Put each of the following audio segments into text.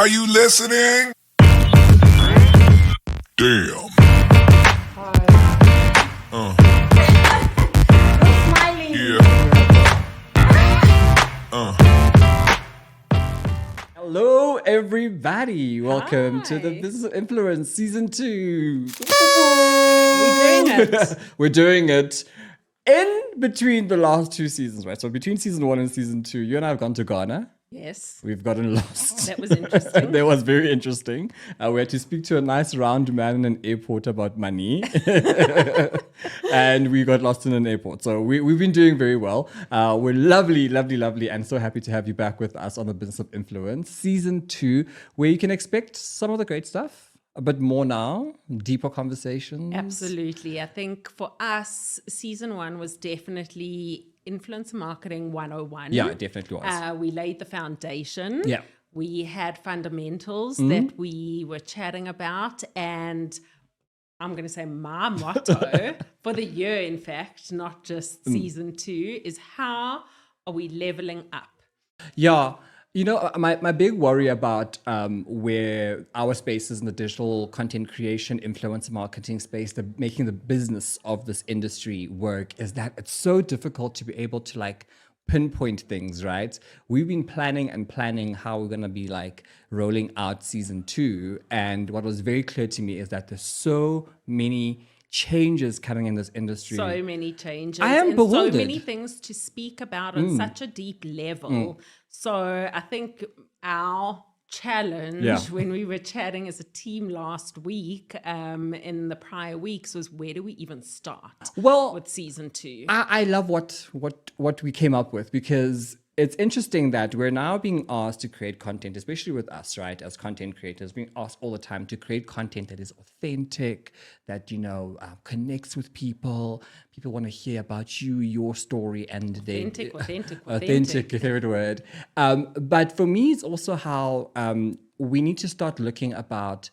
Are you listening? Damn. Smiling. Hello, everybody. Welcome to the Hi. Business of Influence Season 2. We're doing it. We're doing it in between the last two seasons, right? So between Season 1 and Season 2, you and I have gone to Ghana. Yes. We've gotten lost. That was interesting. That was very interesting. We had to speak to a nice round man in an airport about money. And we got lost in an airport. So we've been doing very well. We're lovely, lovely, lovely, and so happy to have you back with us on the Business of Influence, Season 2, where you can expect some of the great stuff, but more now, deeper conversations. Absolutely. I think for us, season 1 was definitely influencer marketing 101. Yeah, it definitely was. We laid the foundation. Yeah. We had fundamentals that we were chatting about. And I'm going to say my motto for the year, in fact, not just season 2, is how are we leveling up? Yeah. You know, my big worry about where our space is in the digital content creation, influencer marketing space, making the business of this industry work, is that it's so difficult to be able to like pinpoint things, right? We've been planning how we're going to be like rolling out season 2. And what was very clear to me is that there's so many changes coming in this industry. So many changes. I am and bewildered. so many things to speak about on such a deep level. So I think our challenge when we were chatting as a team last week, in the prior weeks, was where do we even start with season 2? I love what we came up with, because it's interesting that we're now being asked to create content, especially with us, right? As content creators, being asked all the time to create content that is authentic, that, connects with people. People want to hear about you, your story, and authentic, your favorite word. But for me, it's also how we need to start looking about,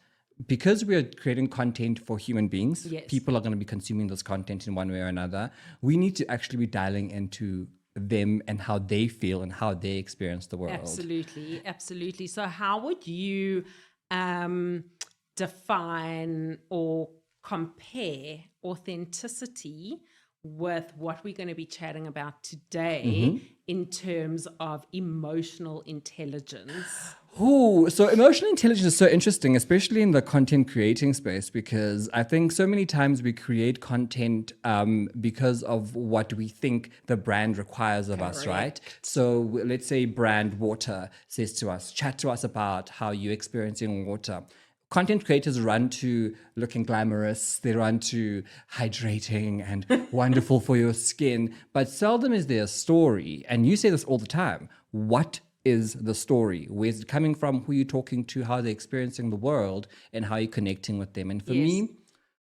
because we are creating content for human beings, people are going to be consuming this content in one way or another. We need to actually be dialing into them and how they feel and how they experience the world. Absolutely. So how would you define or compare authenticity with what we're going to be chatting about today in terms of emotional intelligence? So emotional intelligence is so interesting, especially in the content creating space, because I think so many times we create content because of what we think the brand requires of us, right? So let's say brand water says to us, chat to us about how you're experiencing water. Content creators run to looking glamorous, they run to hydrating and wonderful for your skin, but seldom is there a story. And you say this all the time. What is the story? Where's it coming from? Who you're talking to? How they're experiencing the world? And how you're connecting with them? And for me,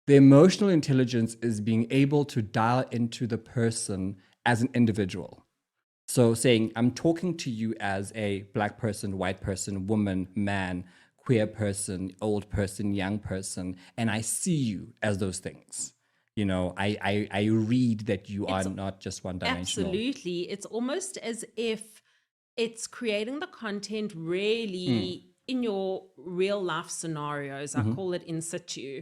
the emotional intelligence is being able to dial into the person as an individual. So saying, I'm talking to you as a Black person, white person, woman, man, queer person, old person, young person, and I see you as those things. I read that you are not just one-dimensional. Absolutely. It's almost as if it's creating the content really in your real life scenarios. I call it in situ,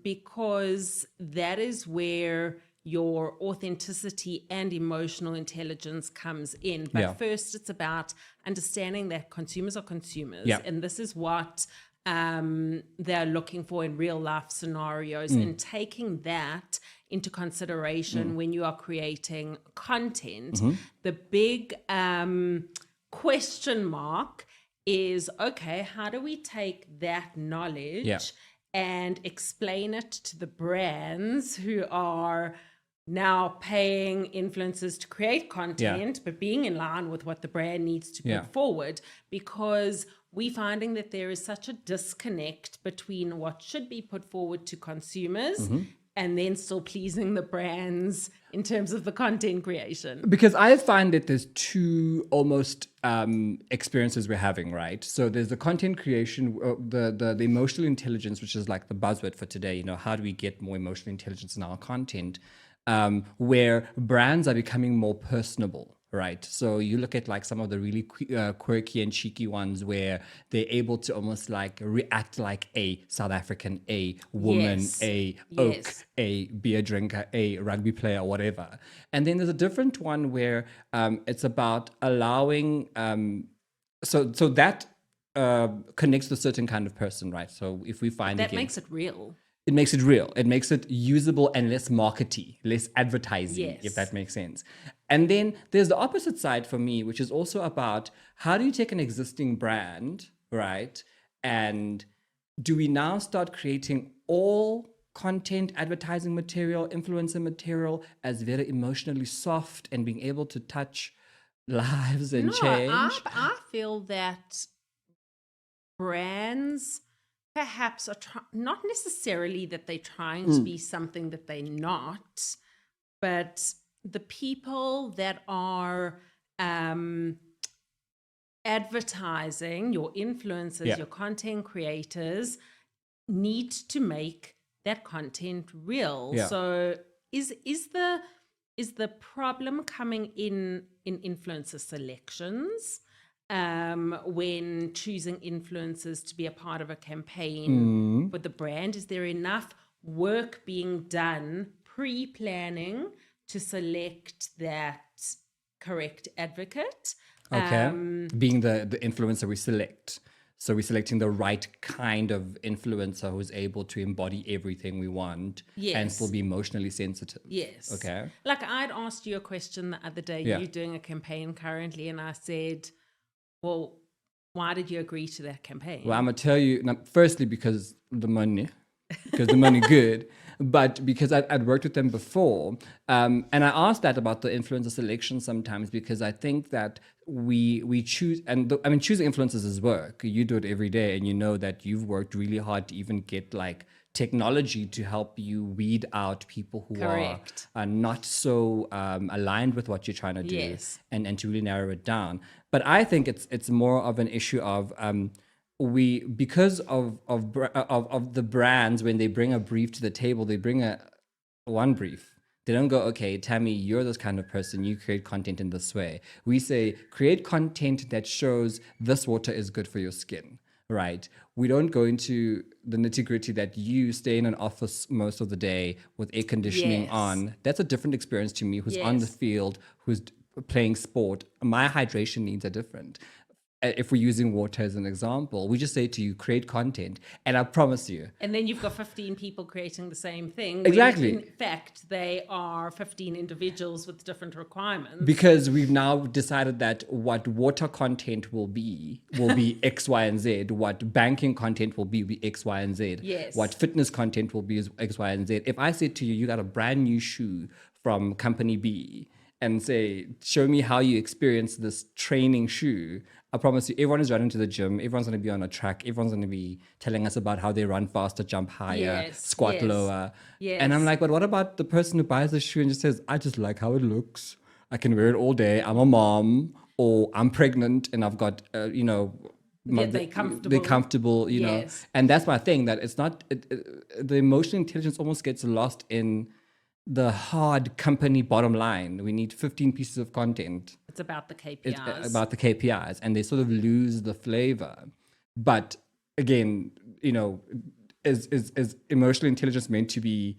because that is where your authenticity and emotional intelligence comes in. But first, it's about understanding that consumers are consumers, and this is what they're looking for in real life scenarios, and taking that into consideration when you are creating content. The big question mark is, okay, how do we take that knowledge and explain it to the brands who are now paying influencers to create content, but being in line with what the brand needs to put forward? Because we're finding that there is such a disconnect between what should be put forward to consumers and then still pleasing the brands in terms of the content creation. Because I find that there's two almost experiences we're having, right? So there's the content creation, the emotional intelligence, which is like the buzzword for today. How do we get more emotional intelligence in our content? Where brands are becoming more personable. right? So you look at like some of the really quirky and cheeky ones where they're able to almost like react like a South African, a woman, Yes. a oak, Yes. a beer drinker, a rugby player, whatever. And then there's a different one where it's about allowing, so that connects to a certain kind of person, right? So if we find That again, makes it real. it makes it real. It makes it usable and less markety, less advertising, if Yes. that makes sense. And then there's the opposite side for me, which is also about how do you take an existing brand, right? And do we now start creating all content, advertising material, influencer material as very emotionally soft and being able to touch lives and No, change? I feel that brands perhaps are not necessarily that they're trying to be something that they're not, but the people that are advertising, your influencers, Yeah. your content creators, need to make that content real. Yeah. So is the problem coming in influencer selections, when choosing influencers to be a part of a campaign for the brand? Is there enough work being done pre-planning to select that correct advocate? Okay. Being the influencer we select. So we're selecting the right kind of influencer who's able to embody everything we want and still Yes. be emotionally sensitive. Yes. Okay. Like I'd asked you a question the other day, Yeah. you're doing a campaign currently, and I said, well, why did you agree to that campaign? Well, I'm gonna tell you now, firstly because the money good, but because I'd worked with them before, and I asked that about the influencer selection sometimes because I think that we choose, and I mean choosing influencers is work. You do it every day, and you know that you've worked really hard to even get like technology to help you weed out people who Correct. are not so aligned with what you're trying to do, Yes. and to really narrow it down. But I think it's more of an issue of we, because of the brands, when they bring a brief to the table, they bring a one brief. They don't go, okay, Tami, you're this kind of person, you create content in this way. We say create content that shows this water is good for your skin, right? We don't go into the nitty-gritty that you stay in an office most of the day with air conditioning Yes. on. That's a different experience to me, who's on the Yes. field, who's playing sport. My hydration needs are different. If we're using water as an example, we just say to you, create content. And I promise you, And then you've got 15 people creating the same thing. Exactly. When in fact, they are 15 individuals with different requirements. because we've now decided that what water content will be X, Y, and Z. What banking content will be X, Y, and Z. Yes. What fitness content will be is X, Y, and Z. If I said to you, you got a brand new shoe from company B, and say, show me how you experience this training shoe, I promise you, everyone is running to the gym. Everyone's going to be on a track. Everyone's going to be telling us about how they run faster, jump higher, Yes, squat yes, lower. yes. And I'm like, but what about the person who buys the shoe and just says, I just like how it looks. I can wear it all day. I'm a mom, or I'm pregnant and I've got, They're comfortable. They're comfortable, Yes. And that's my thing, that it's not, the emotional intelligence almost gets lost in the hard company bottom line. We need 15 pieces of content. It's about the KPIs. It's about the KPIs, and they sort of lose the flavor. But again, is emotional intelligence meant to be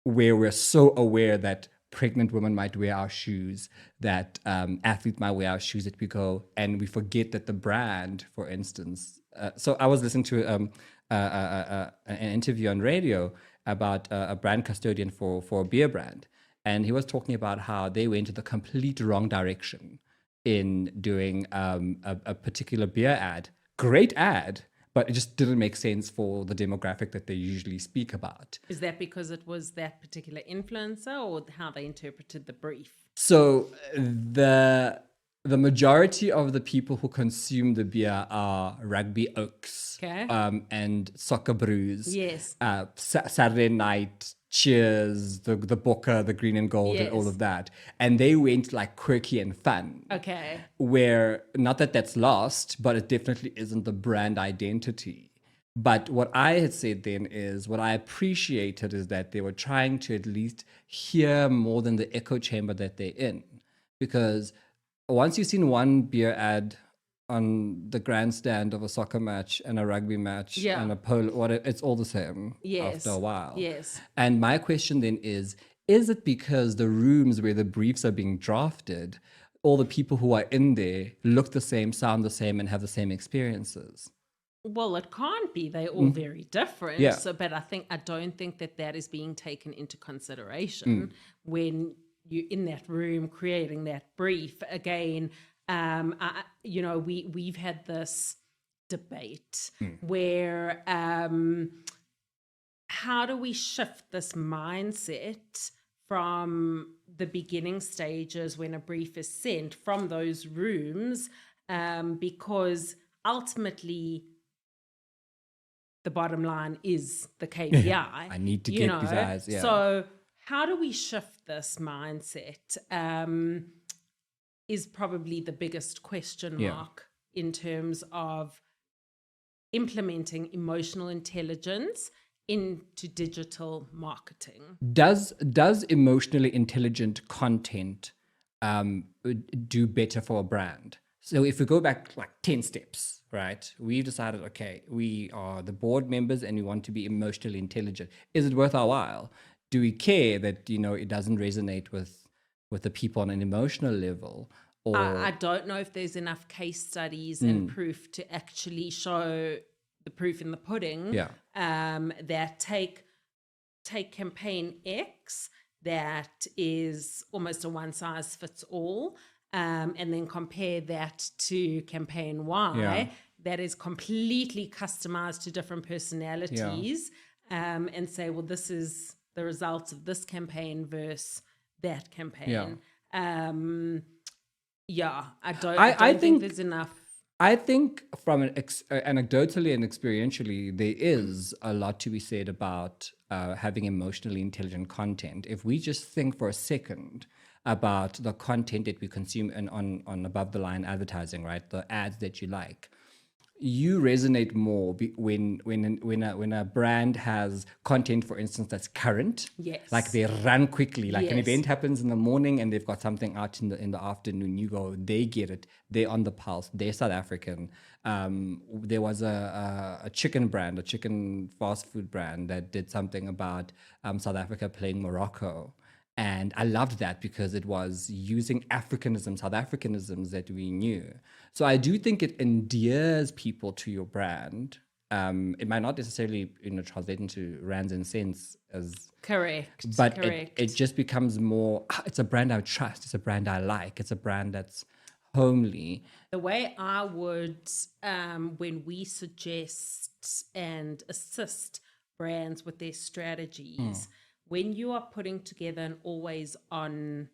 where we're so aware that pregnant women might wear our shoes, that athletes might wear our shoes that we go, and we forget that the brand, for instance. So I was listening to an interview on radio about a brand custodian for a beer brand, and he was talking about how they went to the complete wrong direction in doing a particular beer ad. Great ad, but it just didn't make sense for the demographic that they usually speak about. Is that because it was that particular influencer, or how they interpreted the brief? So the majority of the people who consume the beer are rugby oaks, Okay. and soccer brews. Yes. Saturday night cheers, the Bokke, the green and gold, and all Yes. of that. And they went like quirky and fun. Okay. Where, not that that's lost, but it definitely isn't the brand identity. But what I had said then is, what I appreciated is that they were trying to at least hear more than the echo chamber that they're in. Because once you've seen one beer ad on the grandstand of a soccer match and a rugby match Yeah. and a polo, it's all the same after a Yes. while. Yes. And my question then is it because the rooms where the briefs are being drafted, all the people who are in there look the same, sound the same, and have the same experiences? Well, it can't be. They're all very different. Yeah. So, but I don't think that is being taken into consideration when you're in that room creating that brief. Again, we've had this debate where how do we shift this mindset from the beginning stages when a brief is sent from those rooms, because ultimately the bottom line is the KPI. I need to get these eyes. Yeah. So how do we shift this mindset is probably the biggest question mark in terms of implementing emotional intelligence into digital marketing. Does emotionally intelligent content do better for a brand? So if we go back like 10 steps, right? We've decided, okay, we are the board members and we want to be emotionally intelligent. Is it worth our while? Do we care that, it doesn't resonate with the people on an emotional level? Or I don't know if there's enough case studies and proof to actually show the proof in the pudding. Yeah. That take campaign X that is almost a one size fits all, and then compare that to campaign Y that is completely customized to different personalities, and say, well, this is the results of this campaign versus that campaign. I don't think there's enough. I think from anecdotally and experientially, there is a lot to be said about having emotionally intelligent content. If we just think for a second about the content that we consume on above the line advertising, right? The ads that you like. You resonate more when a brand has content, for instance, that's current. Yes. Like they run quickly. Like an Yes. event happens in the morning and they've got something out in the afternoon. You go, they get it. They're on the pulse. They're South African. There was a chicken brand, a chicken fast food brand that did something about South Africa playing Morocco. And I loved that because it was using Africanisms, South Africanisms that we knew. So I do think it endears people to your brand. It might not necessarily, translate into rands and cents as Correct. but Correct. it just becomes more. It's a brand I trust. It's a brand I like. It's a brand that's homely. The way I would, when we suggest and assist brands with their strategies, when you are putting together an always on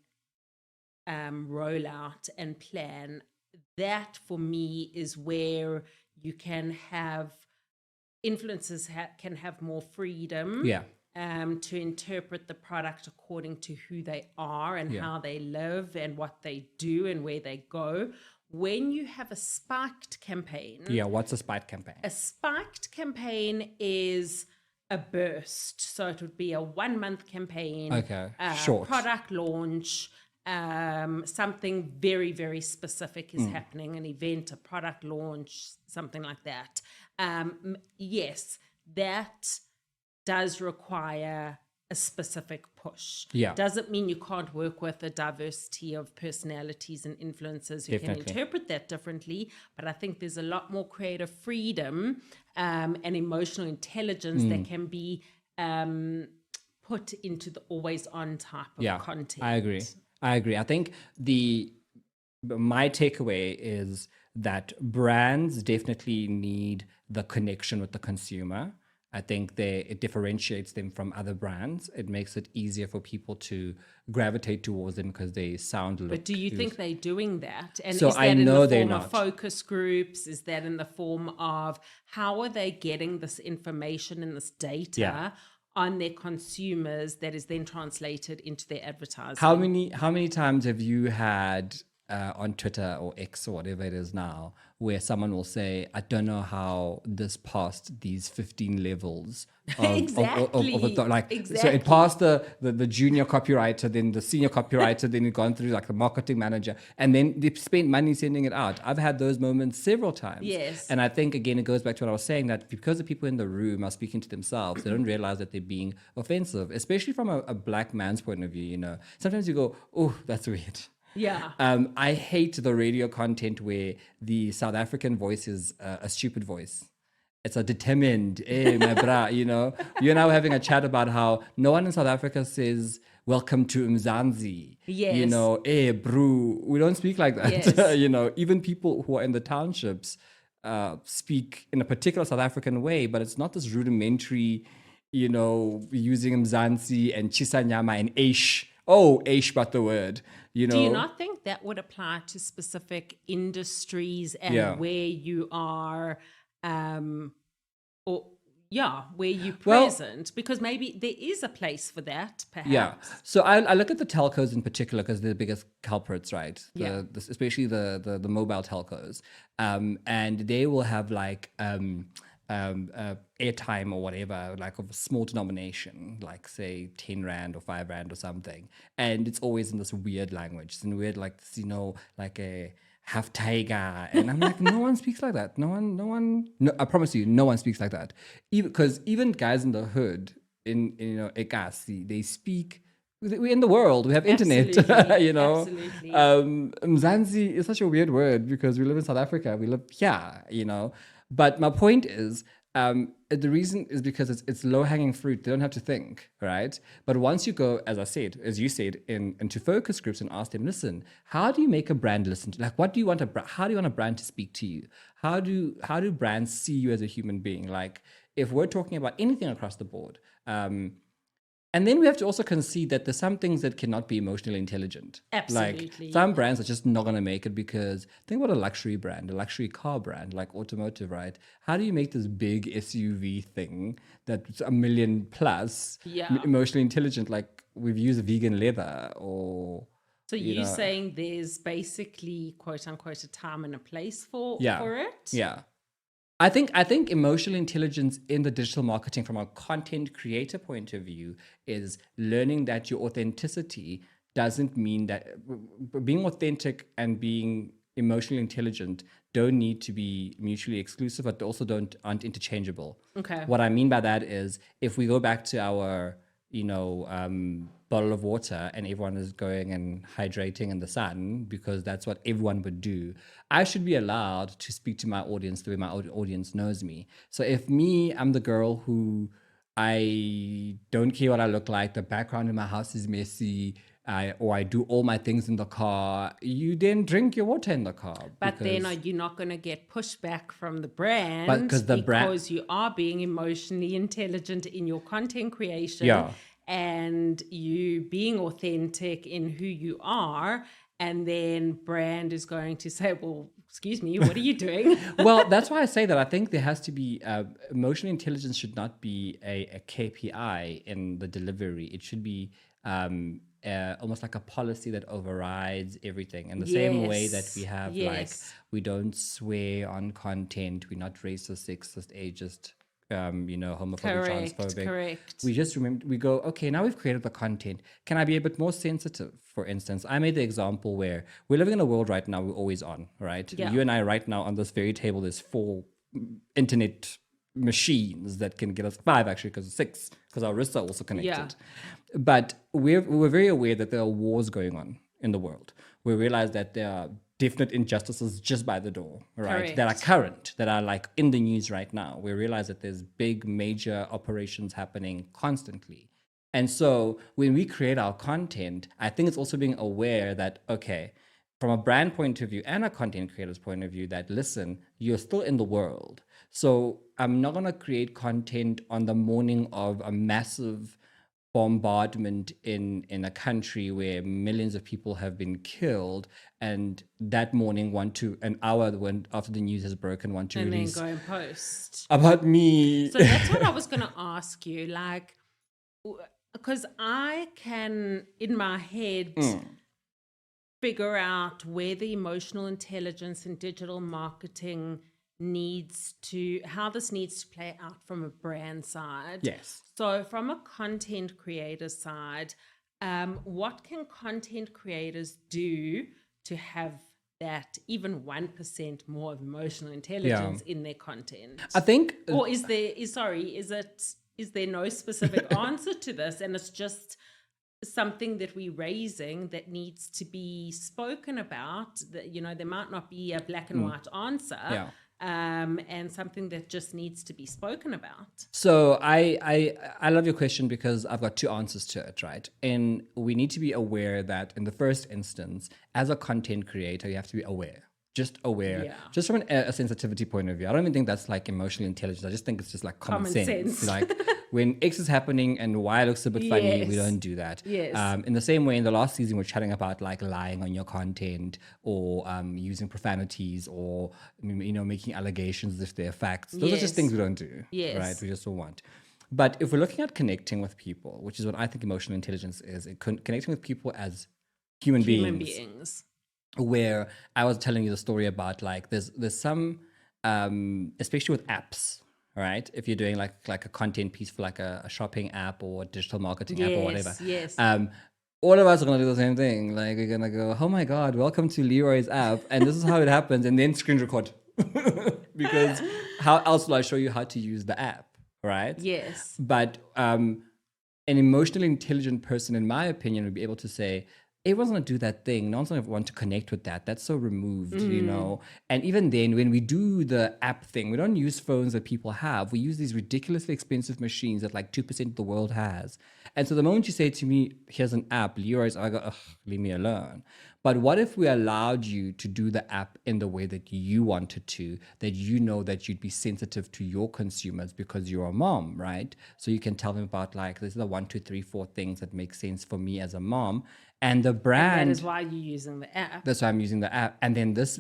rollout and plan, that for me is where you can have influencers can have more freedom to interpret the product according to who they are and how they live and what they do and where they go. When you have a spiked campaign. Yeah, what's a spiked campaign? A spiked campaign is a burst. So it would be a 1 month campaign. Okay, short. Product launch. Something very, very specific is happening, an event, a product launch, something like that. Yes, that does require a specific push. Yeah. Doesn't mean you can't work with a diversity of personalities and influencers who Definitely. can interpret that differently. But I think there's a lot more creative freedom and emotional intelligence that can be put into the always on type of content. I agree. I think my takeaway is that brands definitely need the connection with the consumer. I think it differentiates them from other brands. It makes it easier for people to gravitate towards them because they sound. But do you think they're doing that? And So is that I know in the they're form of not. focus groups? Is that in the form of how are they getting this information and this data on their consumers that is then translated into their advertising? How many times have you had on Twitter or X or whatever it is now, where someone will say, I don't know how this passed these 15 levels Exactly. so it passed the junior copywriter, then the senior copywriter, then it gone through like the marketing manager, and then they spent money sending it out. I've had those moments several times. Yes. And I think, again, it goes back to what I was saying, that because the people in the room are speaking to themselves, they don't realize that they're being offensive, especially from a black man's point of view. You know, sometimes you go, oh, that's weird. Yeah. I hate the radio content where the South African voice is a stupid voice. It's a determined, my bra, you know. You and I were having a chat about how no one in South Africa says, welcome to Mzansi. Yes. You know, brew. We don't speak like that. Yes. You know, even people who are in the townships speak in a particular South African way, but it's not this rudimentary, you know, using Mzansi and Chisanyama and Aish. Oh, Aish, but the word, you know. Do you not think that would apply to specific industries and where you are, where you present? Because maybe there is a place for that, perhaps. Yeah. So I look at the telcos in particular because they're the biggest culprits, right? Especially the mobile telcos. And they will have like airtime or whatever, like of a small denomination, like say 10 Rand or 5 Rand or something. And it's always in this weird language. It's in weird, like, you know, like a half tiger. And I'm like, no one speaks like that. No, I promise you, no one speaks like that. Because even guys in the hood, in you know, Ekasi, they speak. We're in the world. We have internet, you know. Absolutely. Mzansi is such a weird word because we live in South Africa. We live here, you know. But my point is, the reason is because it's low-hanging fruit. They don't have to think, right? But once you go, as you said, into focus groups and ask them, listen, how do you make a brand listen to? Like, what do you want how do you want a brand to speak to you? How do brands see you as a human being? Like, if we're talking about anything across the board, and then we have to also concede that there's some things that cannot be emotionally intelligent. Absolutely. Like some brands are just not going to make it because think about a luxury brand, a luxury car brand like automotive, right? How do you make this big SUV thing that's $1 million plus emotionally intelligent? Like we've used vegan leather or... So you're saying there's basically, quote unquote, a time and a place for it? Yeah. I think emotional intelligence in the digital marketing from a content creator point of view is learning that your authenticity doesn't mean that being authentic and being emotionally intelligent don't need to be mutually exclusive, but also aren't interchangeable. Okay. What I mean by that is if we go back to our, bottle of water and everyone is going and hydrating in the sun because that's what everyone would do, I should be allowed to speak to my audience the way my audience knows me. So if I'm the girl who I don't care what I look like, the background in my house is messy, or I do all my things in the car, you then drink your water in the car. But then are you not going to get pushback from the brand because you are being emotionally intelligent in your content creation? Yeah. And you being authentic in who you are, and then brand is going to say, well, excuse me, what are you doing? Well, that's why I say that I think there has to be emotional intelligence should not be a KPI in the delivery. It should be almost like a policy that overrides everything. In the same way that we have like, we don't swear on content, we're not racist, sexist, ageist, homophobic, transphobic. Correct. We just we go, okay, now we've created the content. Can I be a bit more sensitive? For instance, I made the example where we're living in a world right now, we're always on, right? Yeah. You and I right now on this very table, there's 4 internet machines that can get us 5 actually, because 6, because our wrists are also connected. Yeah. But we're very aware that there are wars going on in the world. We realize that there are definite injustices just by the door, right? Correct. That are current, that are like in the news right now. We realize that there's big, major operations happening constantly. And so when we create our content, I think it's also being aware that, okay, from a brand point of view and a content creator's point of view, that listen, you're still in the world. So I'm not going to create content on the morning of a massive bombardment in a country where millions of people have been killed, and that morning an hour after the news has broken, want to release and then go and post about me. So that's what I was going to ask you, like, because I can in my head figure out where the emotional intelligence and digital marketing how this needs to play out from a brand side. Yes. So from a content creator side, what can content creators do to have that even 1% more of emotional intelligence in their content? I think, or is there no specific answer to this, and it's just something that we're raising that needs to be spoken about? That, there might not be a black and white answer. And something that just needs to be spoken about. So I love your question because I've got two answers to it, right? And we need to be aware that in the first instance, as a content creator, you have to be aware. Just aware, just from a sensitivity point of view. I don't even think that's like emotional intelligence. I just think it's just like common sense. Like when X is happening and Y looks a bit funny, we don't do that. In the same way, in the last season, we're chatting about like lying on your content or using profanities or, making allegations as if they're facts. Those are just things we don't do, right? We just don't want. But if we're looking at connecting with people, which is what I think emotional intelligence is, connecting with people as human beings. Where I was telling you the story about like there's some especially with apps, right? If you're doing like a content piece for like a shopping app or a digital marketing app or whatever, all of us are gonna do the same thing. Like we're gonna go, oh my god, welcome to Leroy's app, and this is how it happens, and then screen record because how else will I show you how to use the app, right? Yes. But an emotionally intelligent person, in my opinion, would be able to say, everyone's going to do that thing. No one's going to want to connect with that. That's so removed, And even then, when we do the app thing, we don't use phones that people have. We use these ridiculously expensive machines that like 2% of the world has. And so the moment you say to me, here's an app, Leroy's, I go, ugh, leave me alone. But what if we allowed you to do the app in the way that you wanted to, that that you'd be sensitive to your consumers because you're a mom, right? So you can tell them about like, this is the 1, 2, 3, 4 things that make sense for me as a mom. And the brand. And that is why you're using the app. That's why I'm using the app. And then this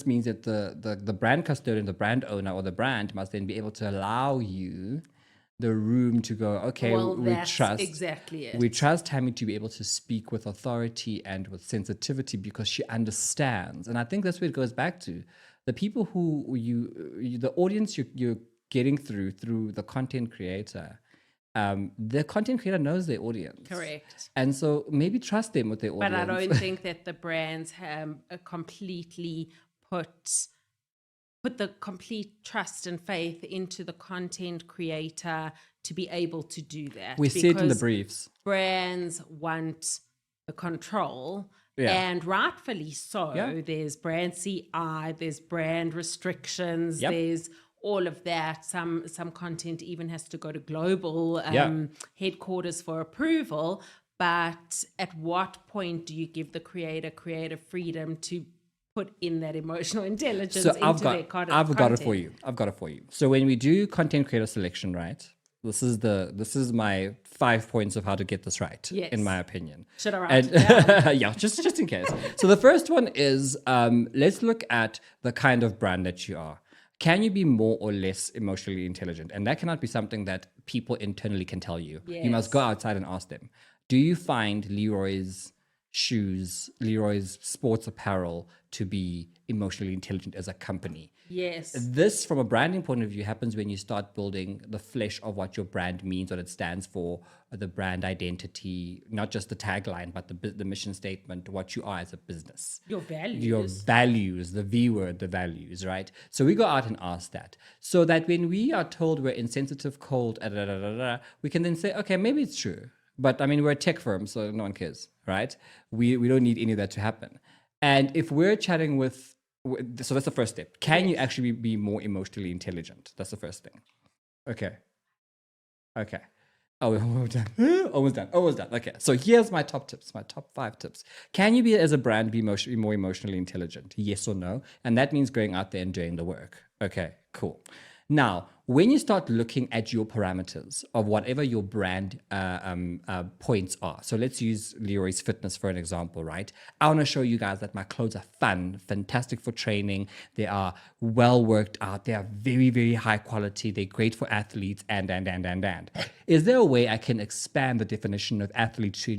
means that the brand custodian, the brand owner or the brand must then be able to allow you the room to go, okay, we trust exactly it. We trust Tami to be able to speak with authority and with sensitivity because she understands. And I think that's where it goes back to. The people who the audience you're getting through the content creator. The content creator knows their audience. Correct. And so maybe trust them with their audience. But I don't think that the brands have completely put the complete trust and faith into the content creator to be able to do that. We see it in the briefs. Brands want the control. And rightfully so. There's brand CI, there's brand restrictions, there's all of that. Some content even has to go to global headquarters for approval. But at what point do you give the creator creative freedom to put in that emotional intelligence into their content? I've got it for you. So when we do content creator selection, right? This is my 5 points of how to get this right, in my opinion. Should I write it down? Yeah, just in case. So the first one is let's look at the kind of brand that you are. Can you be more or less emotionally intelligent? And that cannot be something that people internally can tell you. You must go outside and ask them. Do you find Leroy's shoes, Leroy's sports apparel to be emotionally intelligent as a company? Yes. This, from a branding point of view, happens when you start building the flesh of what your brand means, what it stands for, the brand identity, not just the tagline, but the mission statement, what you are as a business. Your values. Your values, the V word, the values, right? So we go out and ask that. So that when we are told we're insensitive, cold, we can then say, okay, maybe it's true. But I mean, we're a tech firm, so no one cares, right? We don't need any of that to happen. And if we're chatting so that's the first step. Can you actually be more emotionally intelligent? That's the first thing. Okay. Oh, we're done. Almost done. Okay. So here's my top tips, my top 5 tips. Can you as a brand be more emotionally intelligent? Yes or no? And that means going out there and doing the work. Okay, cool. Now, when you start looking at your parameters of whatever your brand points are, so let's use Leroy's Fitness for an example, right? I want to show you guys that my clothes are fun, fantastic for training. They are well worked out. They are very, very high quality. They're great for athletes and. Is there a way I can expand the definition of athlete to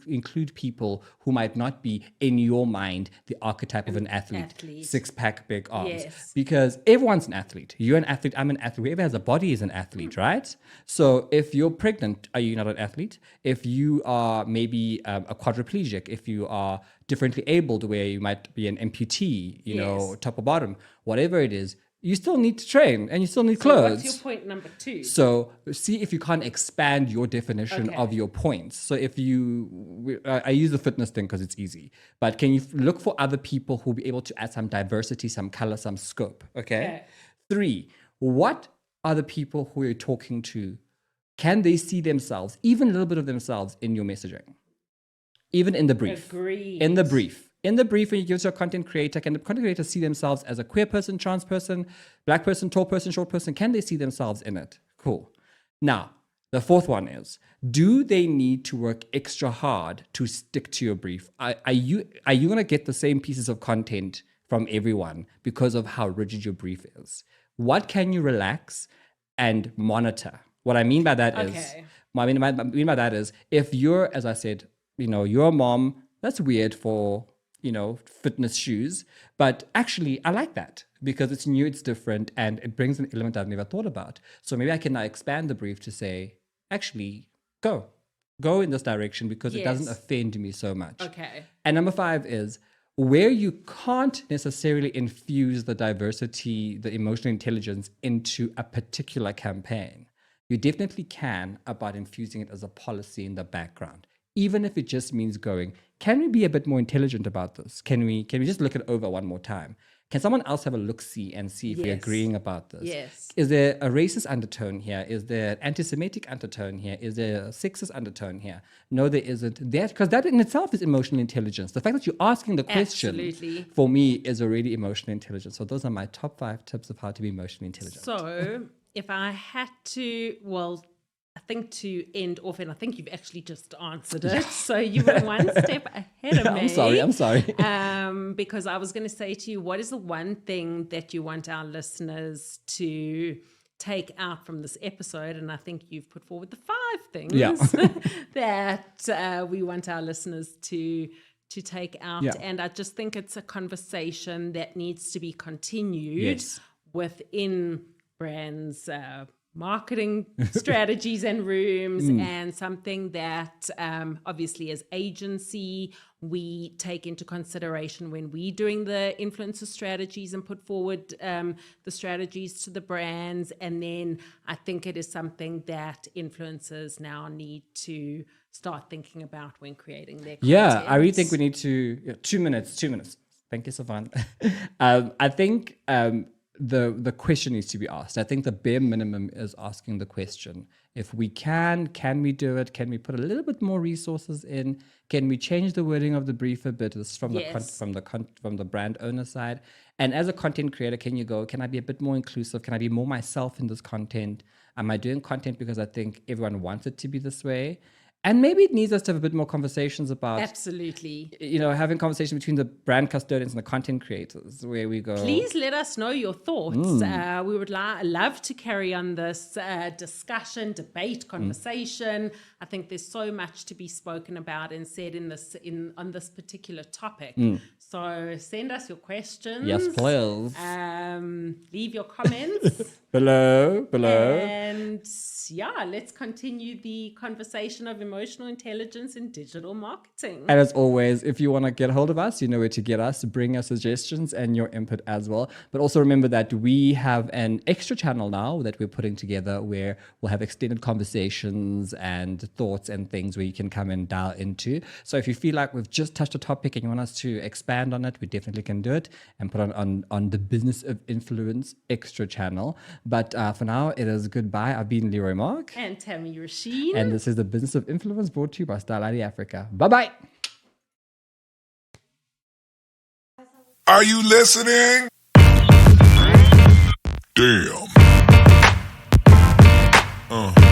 include people who might not be, in your mind, the archetype of an athlete. Six-pack, big arms? Yes. Because everyone's an athlete. You're an athlete, I'm an athlete. Whoever has a body is an athlete, right? So if you're pregnant, are you not an athlete? If you are maybe a quadriplegic, if you are differently abled where you might be an amputee, you know, top or bottom, whatever it is, you still need to train and you still need clothes. What's your point number 2? So see if you can't expand your definition of your points. So if I use the fitness thing because it's easy, but can you look for other people who will be able to add some diversity, some color, some scope? Okay. 3, what are the people who you're talking to? Can they see themselves, even a little bit of themselves in your messaging? Even in the brief. Agreed. In the brief, when you give it to a content creator, can the content creator see themselves as a queer person, trans person, black person, tall person, short person? Can they see themselves in it? Cool. Now, the 4th one is, do they need to work extra hard to stick to your brief? Are you going to get the same pieces of content from everyone because of how rigid your brief is? What can you relax and monitor? What I mean by that is, if you're, as I said, you're a mom, that's weird for, fitness shoes. But actually, I like that because it's new, it's different, and it brings an element I've never thought about. So maybe I can now expand the brief to say, actually, go in this direction because it doesn't offend me so much. Okay. And number 5 is where you can't necessarily infuse the diversity, the emotional intelligence into a particular campaign. You definitely can about infusing it as a policy in the background. Even if it just means going, can we be a bit more intelligent about this? Can we just look it over one more time? Can someone else have a look-see and see if we're agreeing about this? Yes. Is there a racist undertone here? Is there an anti-Semitic undertone here? Is there a sexist undertone here? No, there isn't. Because that in itself is emotional intelligence. The fact that you're asking the question, for me, is already emotional intelligence. So those are my top 5 tips of how to be emotionally intelligent. So if I had to, I think to end off, and I think you've actually just answered it. So you were one step ahead of me. I'm sorry. Because I was going to say to you, what is the one thing that you want our listeners to take out from this episode? And I think you've put forward the 5 things that we want our listeners to take out. Yeah. And I just think it's a conversation that needs to be continued within brands, marketing strategies and rooms, and something that obviously as agency we take into consideration when we're doing the influencer strategies and put forward the strategies to the brands. And then I think it is something that influencers now need to start thinking about when creating their content. I really think we need to 2 minutes. Thank you, Savannah. I think the question needs to be asked. I think the bare minimum is asking the question. If we can we do it? Can we put a little bit more resources in? Can we change the wording of the brief a bit from the brand owner side? And as a content creator, can I be a bit more inclusive? Can I be more myself in this content? Am I doing content because I think everyone wants it to be this way? And maybe it needs us to have a bit more conversations about... Absolutely. Having conversation between the brand custodians and the content creators, where we go... Please let us know your thoughts. We would love to carry on this discussion, debate, conversation. I think there's so much to be spoken about and said on this particular topic. So send us your questions. Yes, please. Leave your comments. below. And let's continue the conversation of emotional intelligence in digital marketing. And as always, if you want to get hold of us, you know where to get us. Bring us suggestions and your input as well. But also remember that we have an extra channel now that we're putting together where we'll have extended conversations and thoughts and things where you can come and dial into. So if you feel like we've just touched a topic and you want us to expand on it, we definitely can do it and put on the Business of Influence extra channel. But for now, it is goodbye. I've been Leroy Marc. And Tami Ruschin. And this is the Business of Influence brought to you by Style ID Africa. Bye-bye. Are you listening? Damn. Uh.